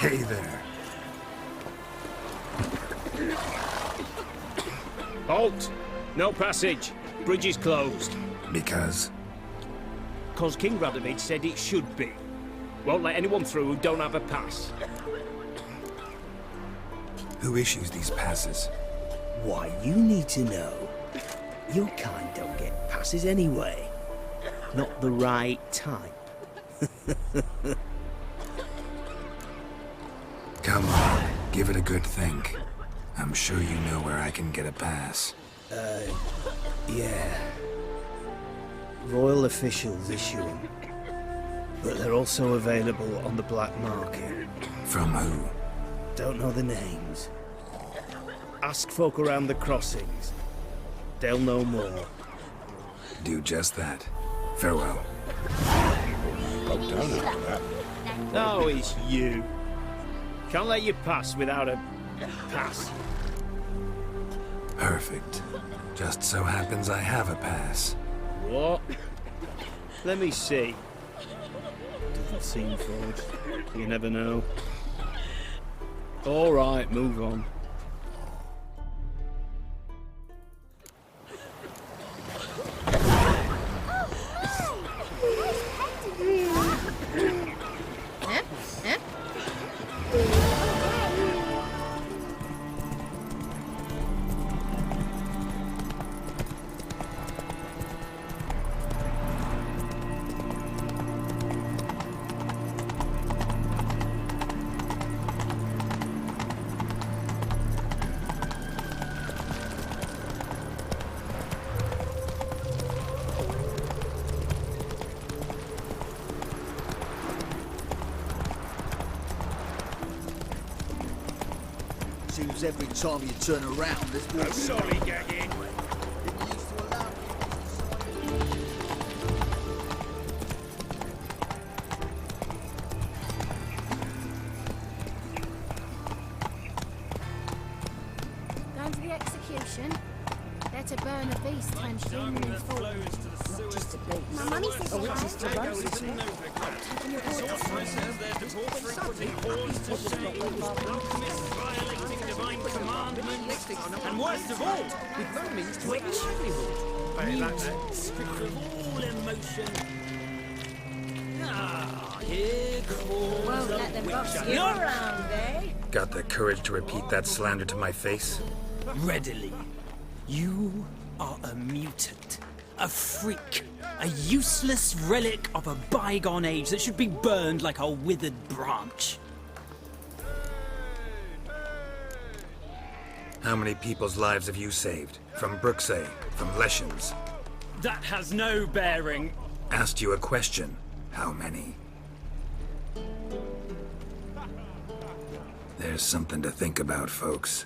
Hey there. Halt! No passage. Bridge is closed. Because? Cause King Radovid said it should be. Won't let anyone through who don't have a pass. Who issues these passes? Why, you need to know. Your kind don't get passes anyway. Not the right type. Come on, give it a good think. I'm sure you know where I can get a pass. Yeah. Royal officials issue them. But they're also available on the black market. From who? Don't know the names. Ask folk around the crossings. They'll know more. Do just that. Farewell. No, it's you. Can't let you pass without a pass. Perfect. Just so happens I have a pass. What? Let me see. Doesn't seem forged. You never know. All right, move on. Seems every time you turn around, there's more. I'm sorry, Gagging. Going to the execution? They're to burn a beast times human and full. Not just a beast. My mummy says a witch is to roses. Taking your And worst of all, with no means to a livelihood. Mutants, stripped of all emotion. Ah, here calls Won't let them boss you You're around, eh? Got the courage to repeat that slander to my face? Readily. You are a mutant, a freak, a useless relic of a bygone age that should be burned like a withered branch. How many people's lives have you saved? From Bruxay, from Leshens? That has no bearing. Asked you a question. How many? There's something to think about, folks.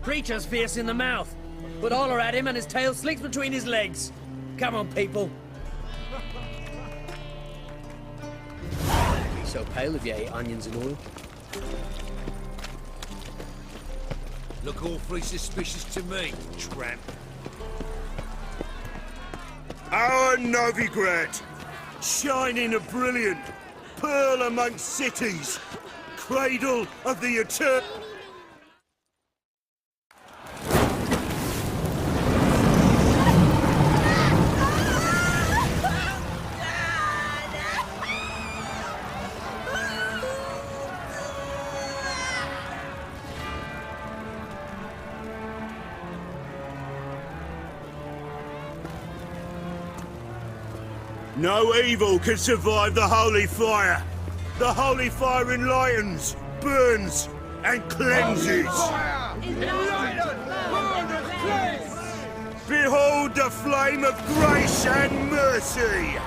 Creature's fierce in the mouth, but holler at him and his tail slinks between his legs. Come on, people. Be so pale if you ate onions and oil. Look awfully suspicious to me, tramp. Our Novigrad, shining a brilliant pearl amongst cities, cradle of the eternal. No evil can survive the holy fire. The holy fire enlightens, burns, and cleanses. Behold the flame of grace and mercy.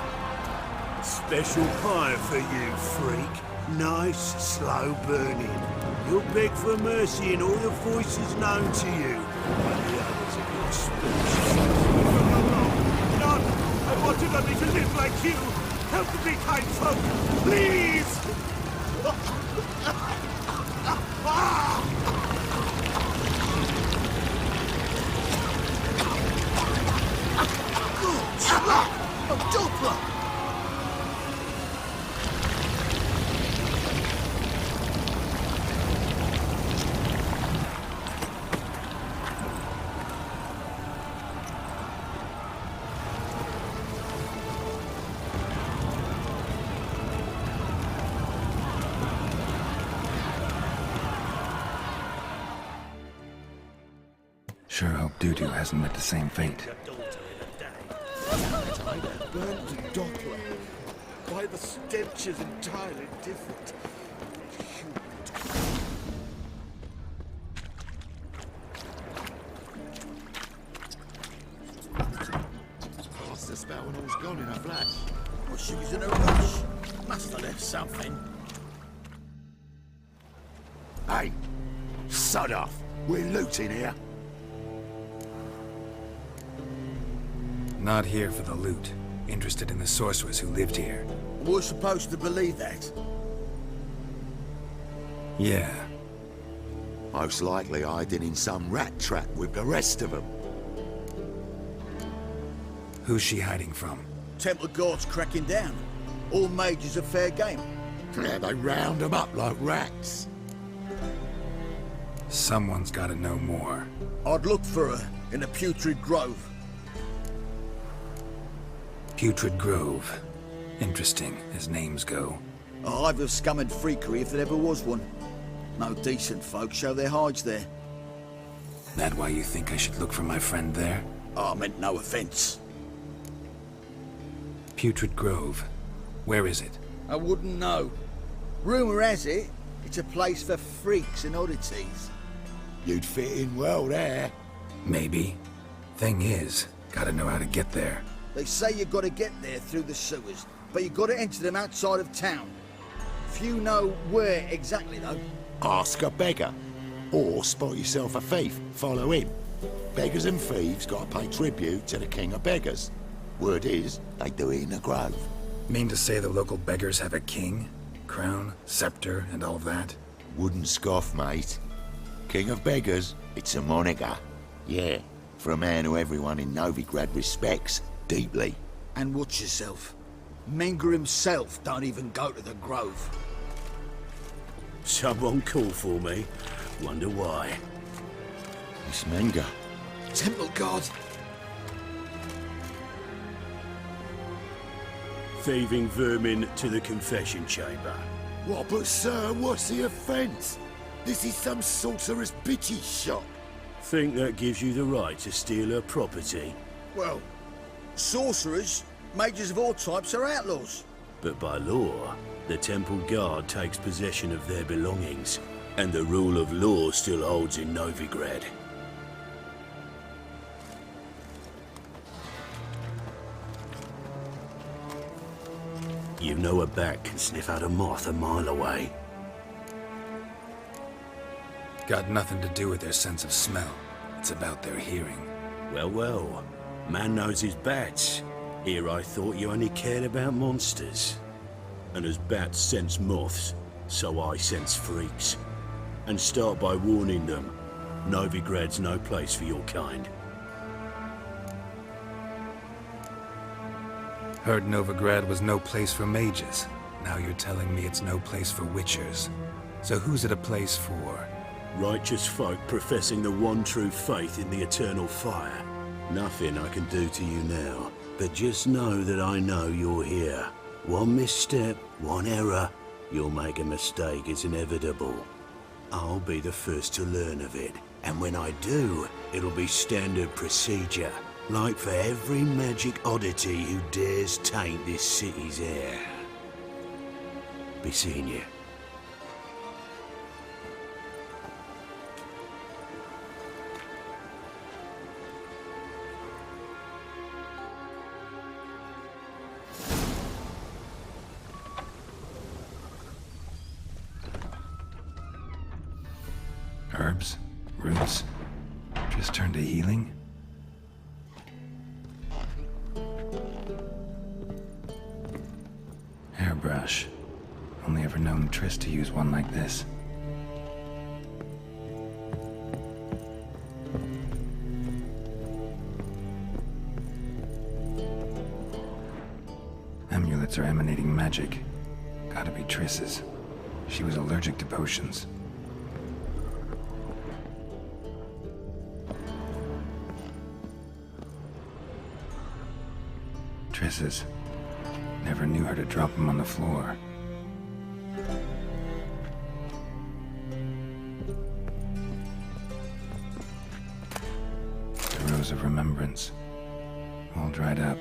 Special fire for you, freak. Nice, slow burning. You'll beg for mercy in all the voices known to you by the others of your species. I wanted only to live like you. Help me, kind folk, please! Sure hope Dudu hasn't met the same fate. Burnt to Doppler. By the stench is entirely different. Cast the spell and all's gone in a flash. Well, she was in a rush. Must have left something. Hey, sod off. We're looting here. Not here for the loot. Interested in the sorcerers who lived here. We're supposed to believe that. Yeah. Most likely hiding in some rat trap with the rest of them. Who's she hiding from? Temple Guard's cracking down. All mages are fair game. Yeah, they round them up like rats. Someone's gotta know more. I'd look for her in the Putrid Grove. Putrid Grove. Interesting, as names go. A hive of scum and freakery if there ever was one. No decent folk show their hides there. That why you think I should look for my friend there? I meant no offence. Putrid Grove. Where is it? I wouldn't know. Rumour has it, it's a place for freaks and oddities. You'd fit in well there. Maybe. Thing is, gotta know how to get there. They say you gotta get there through the sewers, but you gotta enter them outside of town. Few know where exactly, though. Ask a beggar. Or spot yourself a thief, follow him. Beggars and thieves gotta pay tribute to the king of beggars. Word is, they do it in the grove. Mean to say the local beggars have a king? Crown, scepter, and all of that? Wouldn't scoff, mate. King of beggars, it's a moniker. Yeah, for a man who everyone in Novigrad respects deeply. And watch yourself. Menger himself don't even go to the grove. Someone call for me. Wonder why. It's Menger. Temple Guard. Thieving vermin to the confession chamber. What, but sir, what's the offence? This is some sorcerer's bitchy shop. Think that gives you the right to steal her property? Well, sorcerers, mages of all types are outlaws. But by law, the temple guard takes possession of their belongings, and the rule of law still holds in Novigrad. You know a bat can sniff out a moth a mile away. Got nothing to do with their sense of smell. It's about their hearing. Well, well. Man knows his bats. Here I thought you only cared about monsters. And as bats sense moths, so I sense freaks. And start by warning them, Novigrad's no place for your kind. Heard Novigrad was no place for mages. Now you're telling me it's no place for witchers. So who's it a place for? Righteous folk professing the one true faith in the eternal fire. Nothing I can do to you now, but just know that I know you're here. One misstep, one error, you'll make a mistake, it's inevitable. I'll be the first to learn of it, and when I do, it'll be standard procedure. Like for every magic oddity who dares taint this city's air. Be seeing you. Herbs? Roots? Just turned to healing? Hairbrush. Only ever known Triss to use one like this. Amulets are emanating magic. Gotta be Triss's. She was allergic to potions. Triss's. Never knew her to drop them on the floor. shadows of remembrance, all dried up.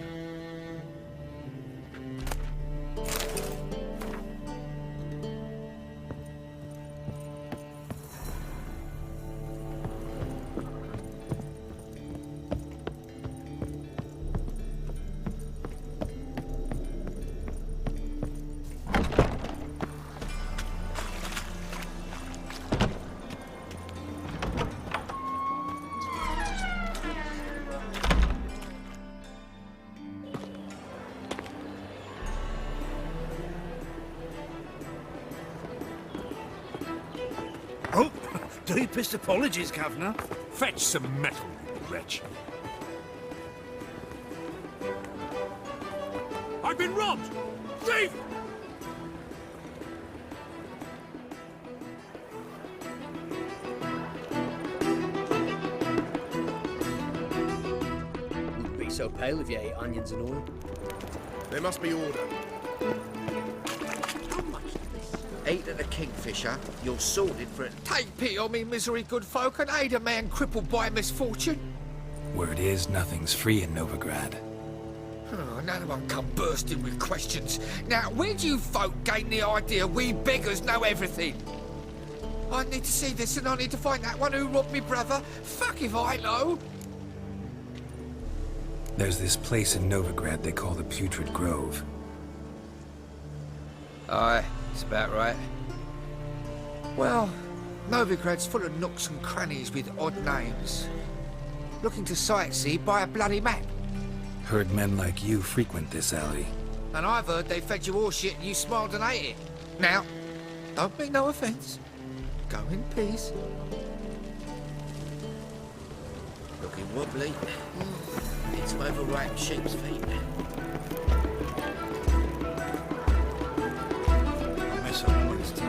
Oh, deepest apologies, Governor. Fetch some metal, you wretch. I've been robbed! Thief! Wouldn't be so pale if you ate onions and oil. There must be order. 8 at the Kingfisher, you're sorted for it. Take pity on me, misery good folk, and aid a man crippled by misfortune. Word is, nothing's free in Novigrad. Oh, none of them come bursting with questions. Now, where do you folk gain the idea we beggars know everything? I need to see this and I need to find that one who robbed me brother. Fuck if I know. There's this place in Novigrad they call the Putrid Grove. Aye, it's about right. Well, Novigrad's full of nooks and crannies with odd names. Looking to sightsee, buy a bloody map. Heard men like you frequent this alley. And I've heard they fed you all shit and you smiled and ate it. Now, don't mean no offence. Go in peace. Looking wobbly. Need some overripe sheep's feet. I'll mess up with his touch.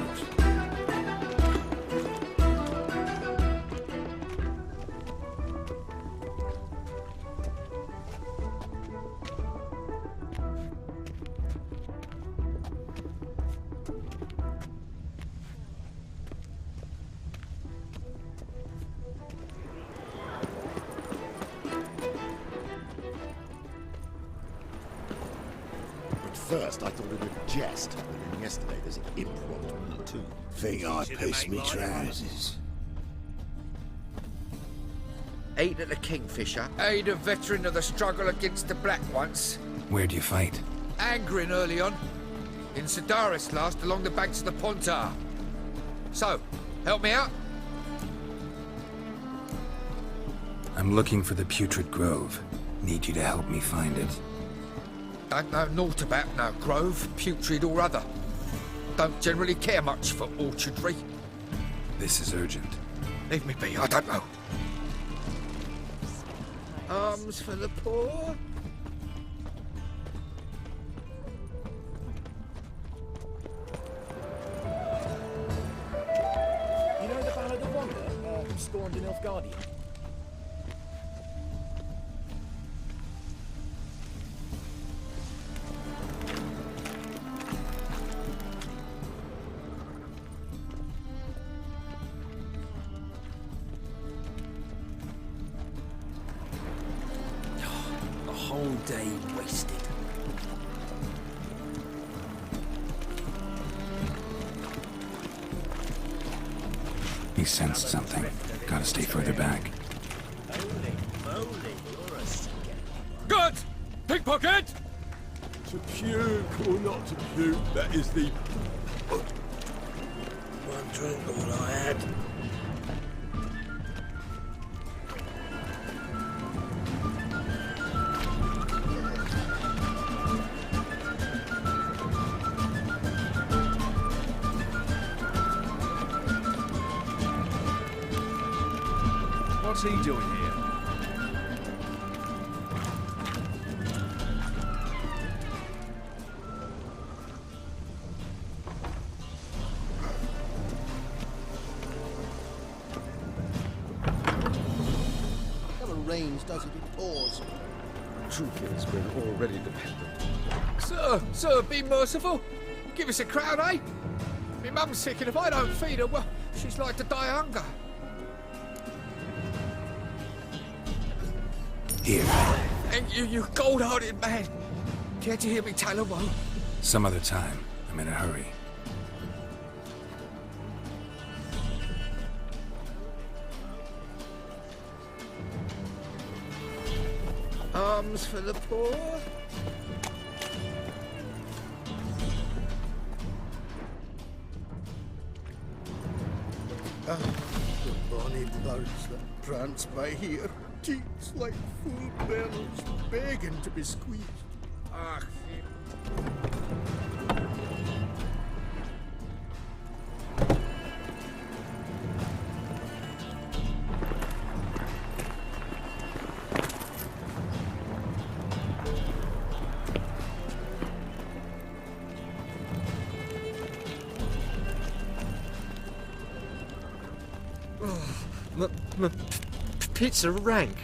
First, I thought it was a jest, but then yesterday there's an impromptu too. Think I pissed me trousers. 8 at the Kingfisher. Aid a veteran of the struggle against the Black once. Where'd you fight? Angering early on. In Sedaris last, along the banks of the Pontar. So, help me out? I'm looking for the Putrid Grove. Need you to help me find it. Don't know naught about no grove, putrid or other. Don't generally care much for orchardry. This is urgent. Leave me be, I don't know. Arms for the poor? You know the Ballad of Wonder, stormed in Nilfgaardian? Whole day wasted. He sensed something. Gotta stay further back. Good! Pickpocket! To puke or not to puke, that is the... One drink, all I had. What's he doing here? Never rains, does it? It pours. Truth is, we're already dependent. Sir, be merciful. Give us a crown, eh? My mum's sick, and if I don't feed her, well, she's like to die of hunger. Here. Thank you, you cold-hearted man. Care to hear me tell a woe? Some other time. I'm in a hurry. Arms for the poor? The bonny birds that prance by here, cheeks like full bells, begging to be squeezed. Ah, pizza rank.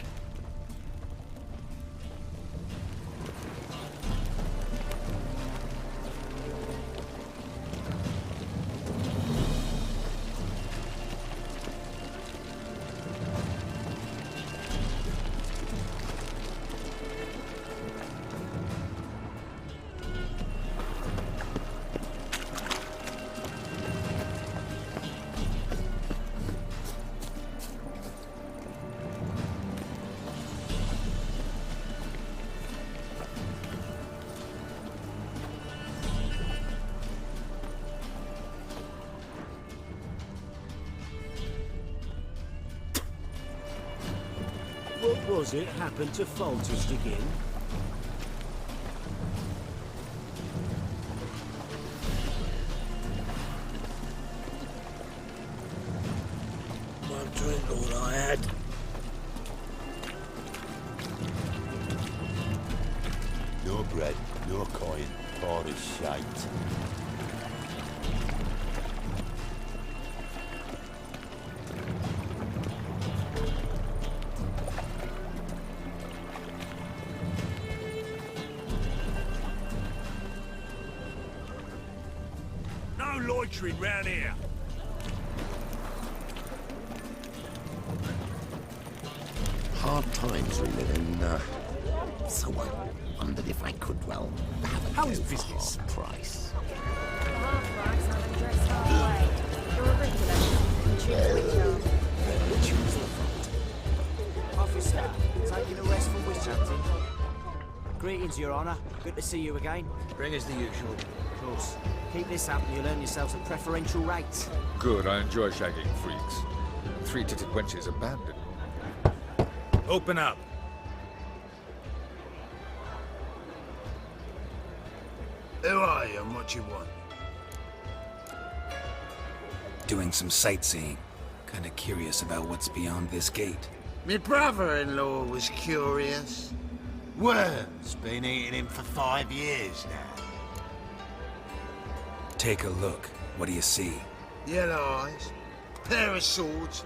What was it happened to Faltist again? Won't drink all I had. No bread, no coin, or is shite. No loitering round here. Hard times we live in, so I wondered if I could, well, have a How's go for business? half price. Half-price, haven't dressed halfway. You're a regular. You choose which are. Officer, taking a rest from witch hunting. Greetings, Your Honour. Good to see you again. Bring us the usual. Of course. Keep this up and you'll earn yourselves a preferential rate. Good, I enjoy shagging freaks. Three-titted wenches abandoned. Open up. Who are you and what you want? Doing some sightseeing. Kinda curious about what's beyond this gate. My brother-in-law was curious. Worm's been eating him for 5 years now. Take a look. What do you see? Yellow eyes, pair of swords,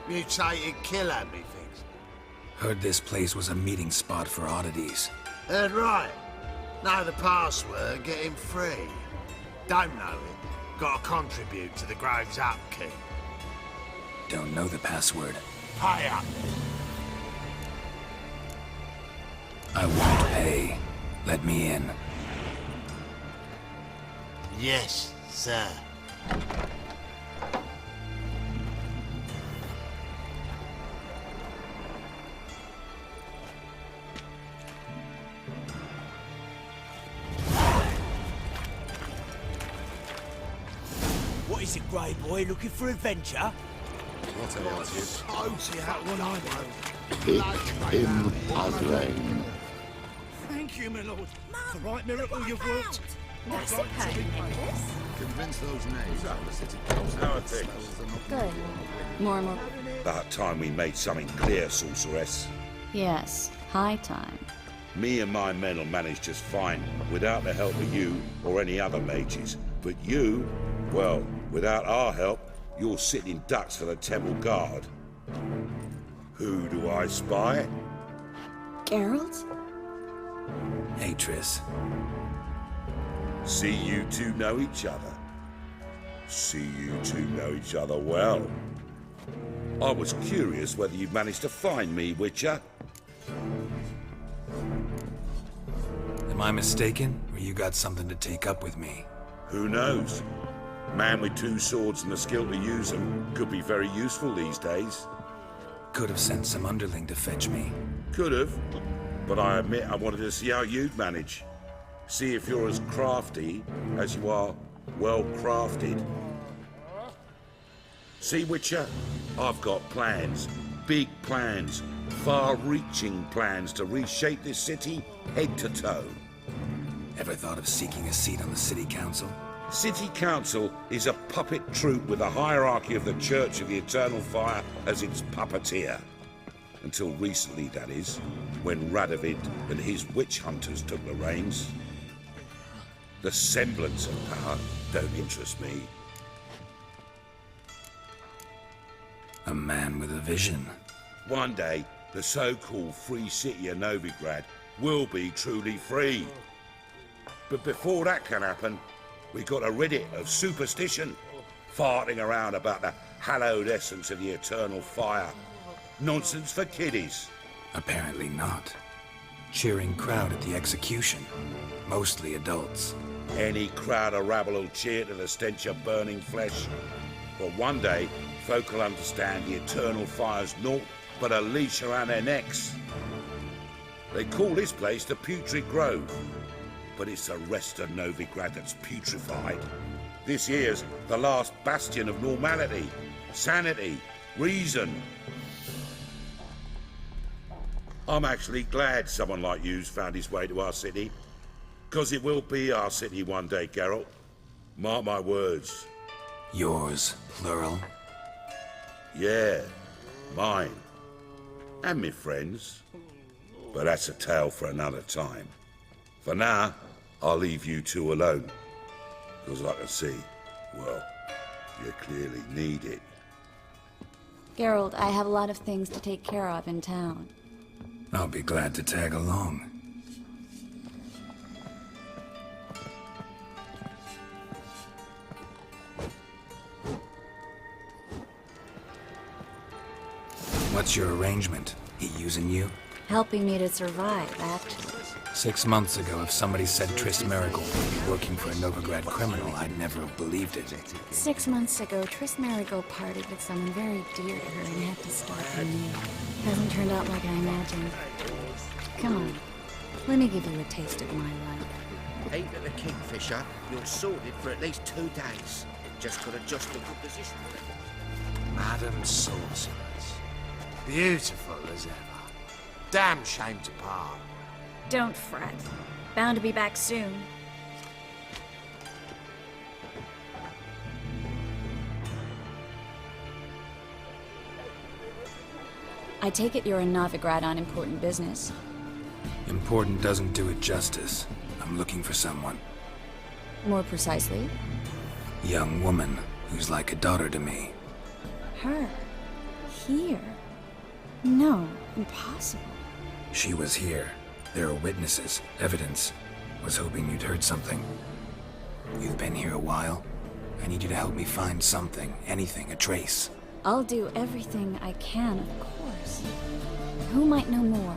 mutated killer, methinks. Heard this place was a meeting spot for oddities. Heard right. Know the password, get him free. Don't know it, gotta contribute to the Grove's upkeep. Don't know the password. Pay up. I won't pay. Let me in. Yes, sir. What is it, grey boy? Looking for adventure? What about you? See that one I Pick him again. Thank you, my lord. The right miracle you've worked. That's a pain, this. Convince those knaves on the city council. How are things? Good. More and more. About time we made something clear, sorceress. Yes, high time. Me and my men will manage just fine, without the help of you or any other mages. But you, well, without our help, you're sitting ducks for the temple guard. Who do I spy? Geralt? Hey, Triss. See you two know each other. See you two know each other well. I was curious whether you'd managed to find me, Witcher. Am I mistaken, or you got something to take up with me? Who knows? A man with 2 swords and the skill to use them could be very useful these days. Could have sent some underling to fetch me. Could have, but I admit I wanted to see how you'd manage. See if you're as crafty as you are well-crafted. See, Witcher? I've got plans. Big plans. Far-reaching plans to reshape this city head to toe. Ever thought of seeking a seat on the city council? City Council is a puppet troupe with the hierarchy of the Church of the Eternal Fire as its puppeteer. Until recently, that is, when Radovid and his witch hunters took the reins. The semblance of power don't interest me. A man with a vision. One day, the so-called free city of Novigrad will be truly free. But before that can happen, we got to rid it of superstition, farting around about the hallowed essence of the eternal fire. Nonsense for kiddies. Apparently not. Cheering crowd at the execution. Mostly adults. Any crowd of rabble will cheer to the stench of burning flesh. But one day, folk will understand the eternal fire's naught but a leash around their necks. They call this place the Putrid Grove, but it's the rest of Novigrad that's putrefied. This here's the last bastion of normality, sanity, reason. I'm actually glad someone like you's found his way to our city, because it will be our city one day, Geralt. Mark my words. Yours, plural? Yeah, mine. And me friends. But that's a tale for another time. For now, I'll leave you two alone. Because I can see, well, you clearly need it. Geralt, I have a lot of things to take care of in town. I'll be glad to tag along. What's your arrangement? He using you? Helping me to survive, actually. 6 months ago, if somebody said Triss Marigold would be working for a Novigrad criminal, I'd never have believed it. 6 months ago, Triss Marigold parted with someone very dear to her and had to start anew. Hasn't turned out like I imagined. Come on, let me give you a taste of my life. Ain't it a kingfisher? You're sorted for at least 2 days. Just got to adjust the position. Madam Sorceress. Beautiful as ever. Damn shame to part. Don't fret. Bound to be back soon. I take it you're in Novigrad on important business. Important doesn't do it justice. I'm looking for someone. More precisely? Young woman who's like a daughter to me. Her? Here? No, impossible. She was here. There are witnesses, evidence. Was hoping you'd heard something. You've been here a while. I need you to help me find something, anything, a trace. I'll do everything I can, of course. Who might know more?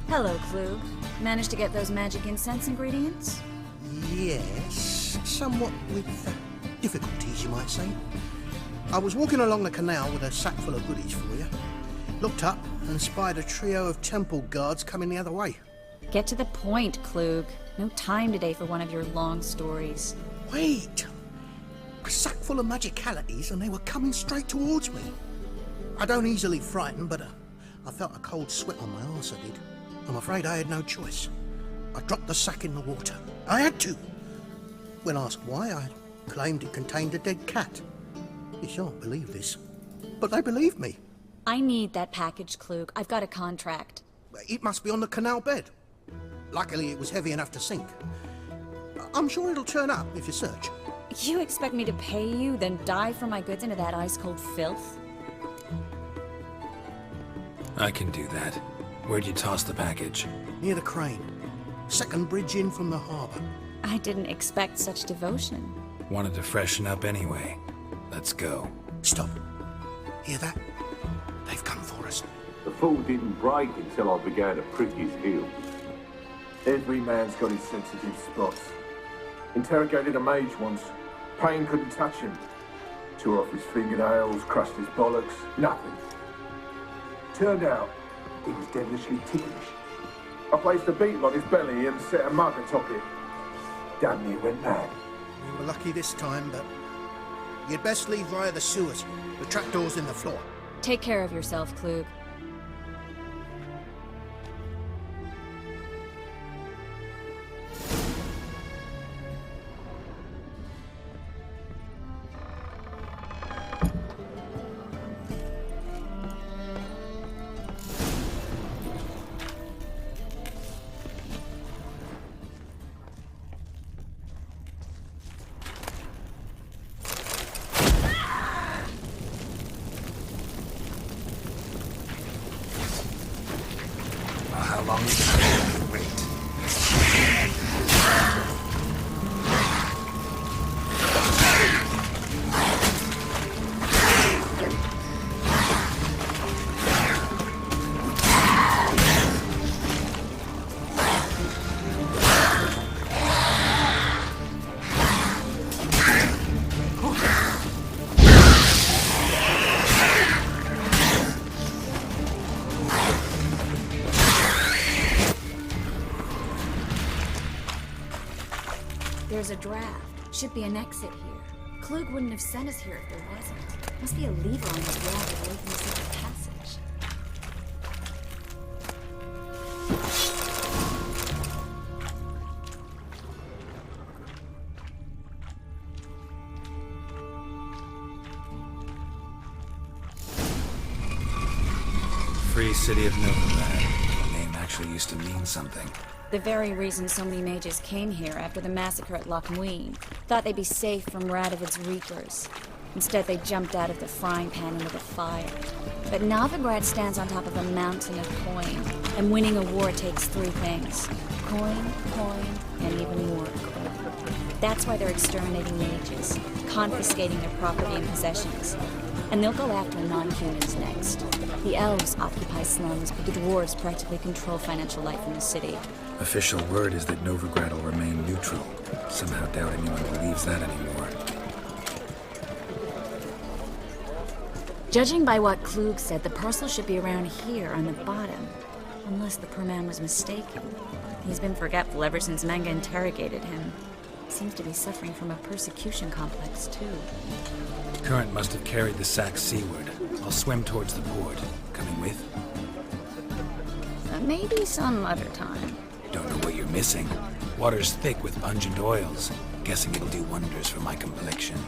Hello, Klug. Managed to get those magic incense ingredients? Yes, somewhat with difficulties, you might say. I was walking along the canal with a sack full of goodies for you. Looked up and spied a trio of temple guards coming the other way. Get to the point, Klug. No time today for one of your long stories. Wait! A sack full of magicalities and they were coming straight towards me. I don't easily frighten, but I felt a cold sweat on my arse, I did. I'm afraid I had no choice. I dropped the sack in the water. I had to. When asked why, I claimed it contained a dead cat. You shan't believe this, but they believed me. I need that package, Klug. I've got a contract. It must be on the canal bed. Luckily, it was heavy enough to sink. I'm sure it'll turn up if you search. You expect me to pay you, then dive for my goods into that ice-cold filth? I can do that. Where'd you toss the package? Near the crane. Second bridge in from the harbour. I didn't expect such devotion. Wanted to freshen up anyway. Let's go. Stop. Hear that? They've come for us. The fall didn't break until I began to prick his heels. Every man's got his sensitive spots. Interrogated a mage once. Pain couldn't touch him. Tore off his fingernails, crushed his bollocks. Nothing. Turned out, he was devilishly ticklish. I placed a beetle on his belly and set a mug atop it. Damn near went mad. We were lucky this time, but you'd best leave via the sewers. The trapdoor's in the floor. Take care of yourself, Klug. How long is it? Wait. There's a draft. Should be an exit here. Klug wouldn't have sent us here if there wasn't. Must be a lever on this wall that away from the secret passage. Free City of Novigrad. The name actually used to mean something. The very reason so many mages came here after the massacre at Loch Muin. Thought they'd be safe from Radovid's reapers. Instead, they jumped out of the frying pan into the fire. But Novigrad stands on top of a mountain of coin, and winning a war takes three things. Coin, and even more coin. That's why they're exterminating mages, confiscating their property and possessions. And they'll go after non-humans next. The elves occupy slums, but the dwarves practically control financial life in the city. Official word is that Novigrad will remain neutral. Somehow doubt anyone believes that anymore. Judging by what Klug said, the parcel should be around here on the bottom. Unless the poor man was mistaken. He's been forgetful ever since Manga interrogated him. Seems to be suffering from a persecution complex, too. Current must have carried the sack seaward. I'll swim towards the port. Coming with? Maybe some other time. Don't know what you're missing. Water's thick with pungent oils. Guessing it'll do wonders for my complexion.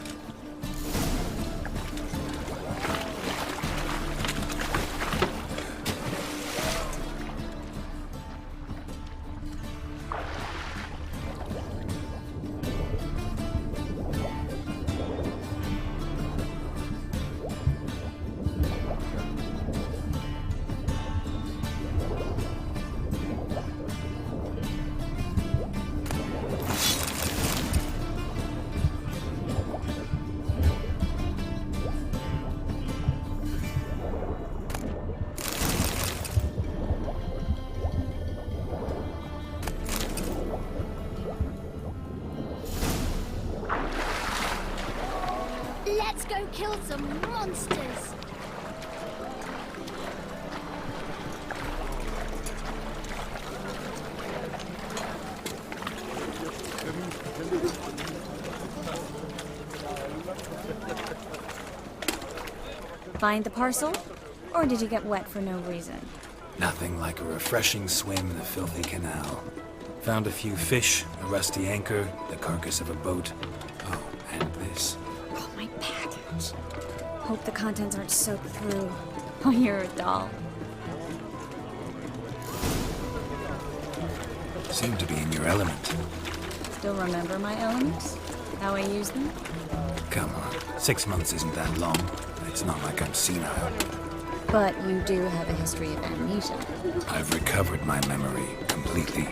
Let's go kill some monsters! Find the parcel? Or did you get wet for no reason? Nothing like a refreshing swim in a filthy canal. Found a few fish, a rusty anchor, the carcass of a boat. Oh, and this. Oh, my package. Hope the contents aren't soaked through. Oh, you're a doll. seem to be in your element. Still remember my elements? How I use them? Come on, 6 months isn't that long. It's not like I'm senile. But you do have a history of amnesia. I've recovered my memory completely.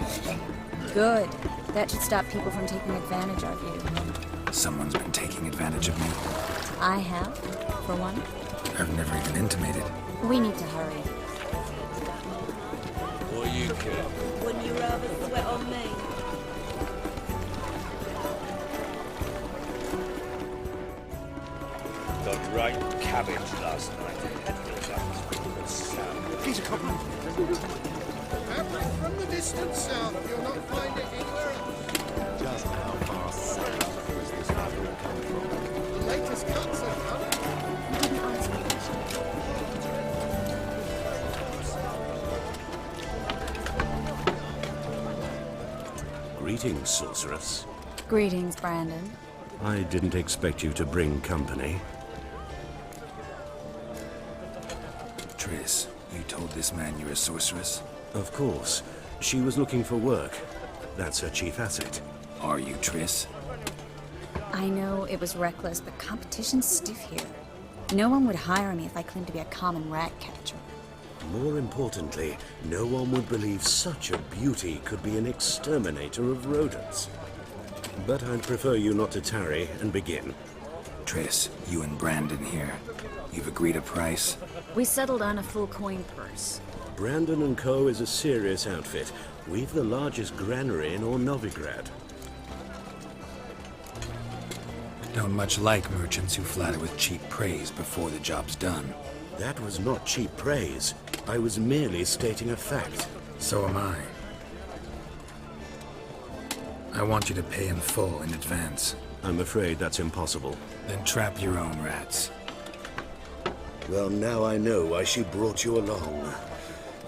Good. That should stop people from taking advantage of you. Someone's been taking advantage of me. I have, for one. I've never even intimated. We need to hurry. What you care? Wouldn't you rather sweat on me? Got right cabbage last night. He's a copper. From the distant south, you'll not find it anywhere else. Just how far south does this battle come from? The latest cuts are coming. Greetings, sorceress. Greetings, Brandon. I didn't expect you to bring company. Triss, you told this man you're a sorceress? Of course. She was looking for work. That's her chief asset. Are you Triss? I know it was reckless, but competition's stiff here. No one would hire me if I claimed to be a common rat catcher. More importantly, no one would believe such a beauty could be an exterminator of rodents. But I'd prefer you not to tarry and begin. Triss, you and Brandon here. You've agreed a price? We settled on a full coin purse. Brandon & Co. is a serious outfit. We've the largest granary in all Novigrad. Don't much like merchants who flatter with cheap praise before the job's done. That was not cheap praise. I was merely stating a fact. So am I. I want you to pay in full in advance. I'm afraid that's impossible. Then trap your own rats. Well, now I know why she brought you along.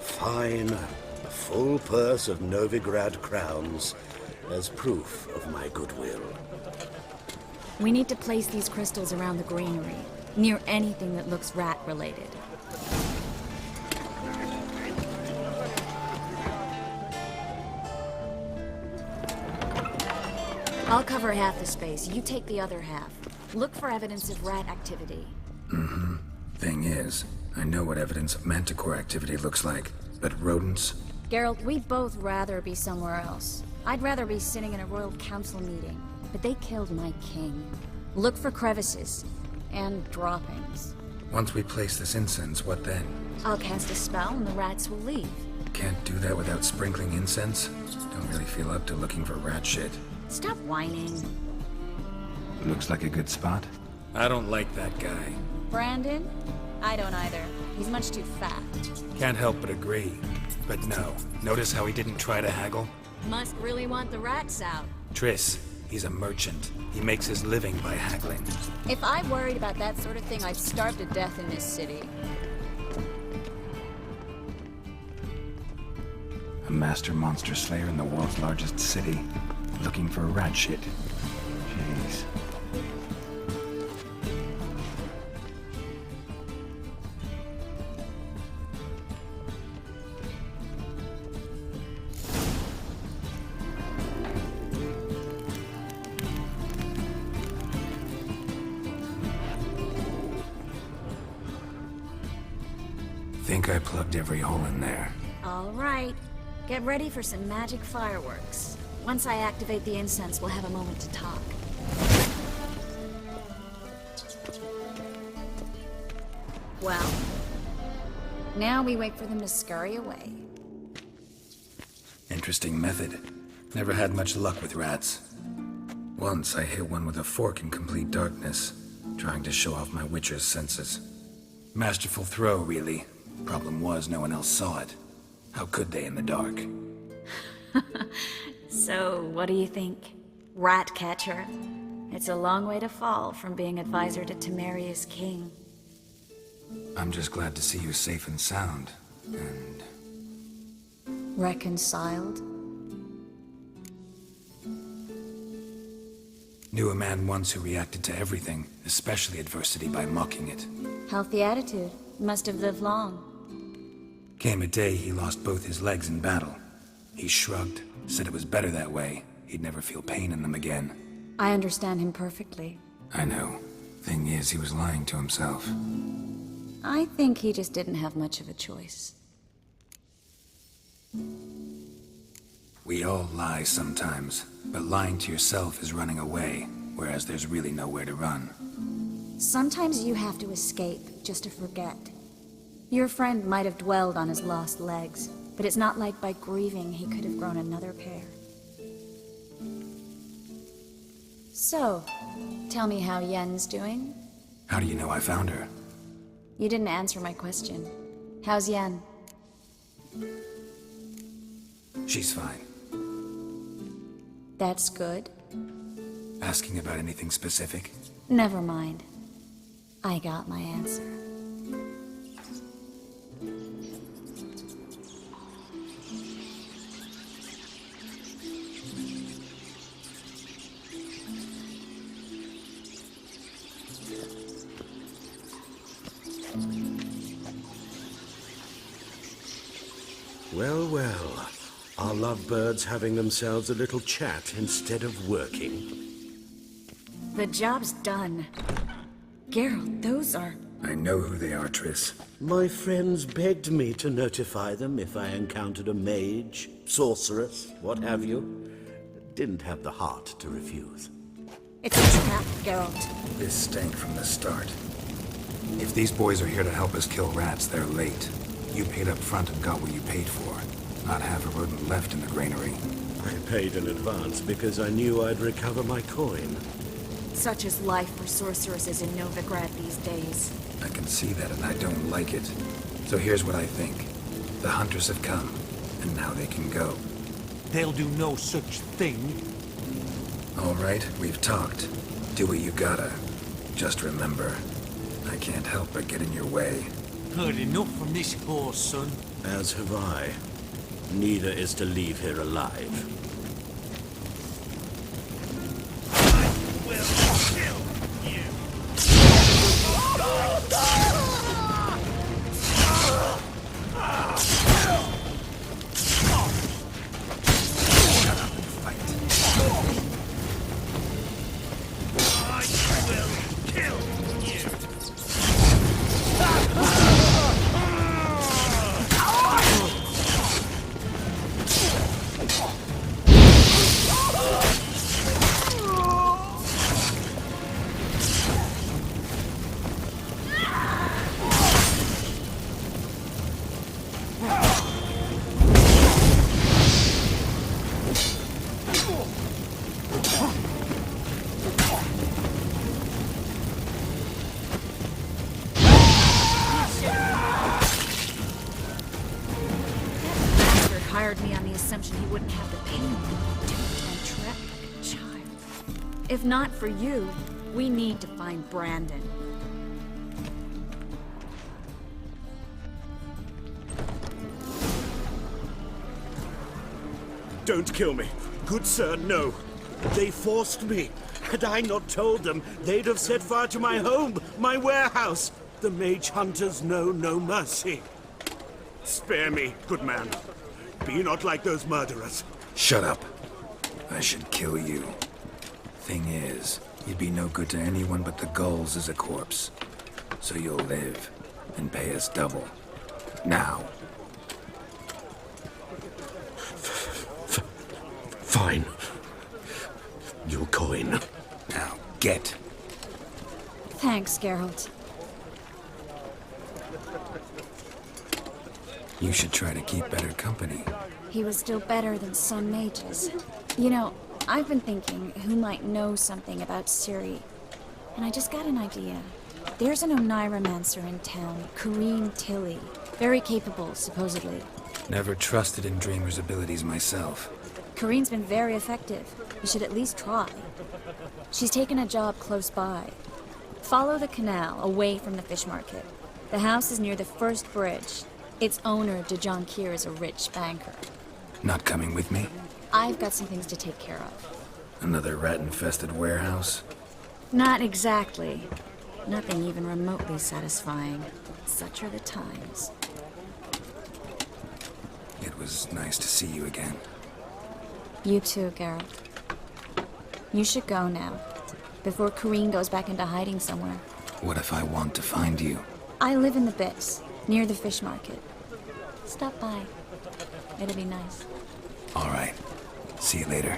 Fine. A full purse of Novigrad crowns as proof of my goodwill. We need to place these crystals around the granary, near anything that looks rat-related. I'll cover half the space. You take the other half. Look for evidence of rat activity. Mm-hmm. Thing is, I know what evidence of manticore activity looks like, but rodents? Geralt, we'd both rather be somewhere else. I'd rather be sitting in a royal council meeting, but they killed my king. Look for crevices and droppings. Once we place this incense, what then? I'll cast a spell and the rats will leave. Can't do that without sprinkling incense? Don't really feel up to looking for rat shit. Stop whining. Looks like a good spot. I don't like that guy. Brandon? I don't either. He's much too fat. Can't help but agree. But no, notice how he didn't try to haggle? Must really want the rats out. Triss, he's a merchant. He makes his living by haggling. If I worried about that sort of thing, I'd starve to death in this city. A master monster slayer in the world's largest city. Looking for rat shit. Jeez. Think I plugged every hole in there. All right. Get ready for some magic fireworks. Once I activate the incense, we'll have a moment to talk. Well, now we wait for them to scurry away. Interesting method. Never had much luck with rats. Once I hit one with a fork in complete darkness, trying to show off my witcher's senses. Masterful throw, really. Problem was, no one else saw it. How could they in the dark? So, what do you think? Rat catcher? It's a long way to fall from being advisor to Temeria's king. I'm just glad to see you safe and sound. And... Reconciled? Knew a man once who reacted to everything, especially adversity, by mocking it. Healthy attitude. Must have lived long. Came a day he lost both his legs in battle. He shrugged, Said it was better that way. He'd never feel pain in them again. I understand him perfectly. I know. Thing is, he was lying to himself. I think he just didn't have much of a choice. We all lie sometimes, but lying to yourself is running away, whereas there's really nowhere to run. Sometimes you have to escape, just to forget. Your friend might have dwelled on his lost legs, but it's not like by grieving he could have grown another pair. So, tell me how Yen's doing? How do you know I found her? You didn't answer my question. How's Yen? She's fine. That's good. Asking about anything specific? Never mind. I got my answer. Well, well. Are lovebirds having themselves a little chat instead of working? The job's done. Geralt, those are... I know who they are, Triss. My friends begged me to notify them if I encountered a mage, sorceress, what have you. Didn't have the heart to refuse. It's a trap, Geralt. This stank from the start. If these boys are here to help us kill rats, they're late. You paid up front and got what you paid for. Not half a rodent left in the granary. I paid in advance because I knew I'd recover my coin. Such is life for sorceresses in Novigrad these days. I can see that and I don't like it. So here's what I think. The hunters have come, and now they can go. They'll do no such thing. All right, we've talked. Do what you gotta. Just remember, I can't help but get in your way. Heard enough from this horse, son. As have I. Neither is to leave here alive. Hired me on the assumption he wouldn't have the pain. Duped and trapped like a child. If not for you, we need to find Brandon. Don't kill me. Good sir, no. They forced me. Had I not told them, they'd have set fire to my home, my warehouse. The mage hunters know no mercy. Spare me, good man. Be not like those murderers. Shut up. I should kill you. Thing is, you'd be no good to anyone but the gulls as a corpse. So you'll live, and pay us double. Now. Fine. Your coin. Now, get. Thanks, Geralt. You should try to keep better company. He was still better than some mages. You know, I've been thinking who might know something about Ciri. And I just got an idea. There's an Oniromancer in town, Corrine Tilly. Very capable, supposedly. Never trusted in Dreamer's abilities myself. Corrine's been very effective. You should at least try. She's taken a job close by. Follow the canal, away from the fish market. The house is near the first bridge. Its owner, Dejon Kier, is a rich banker. Not coming with me? I've got some things to take care of. Another rat-infested warehouse? Not exactly. Nothing even remotely satisfying. Such are the times. It was nice to see you again. You too, Geralt. You should go now, before Kareen goes back into hiding somewhere. What if I want to find you? I live in the Bix, near the fish market. Stop by. It'll be nice. All right. See you later.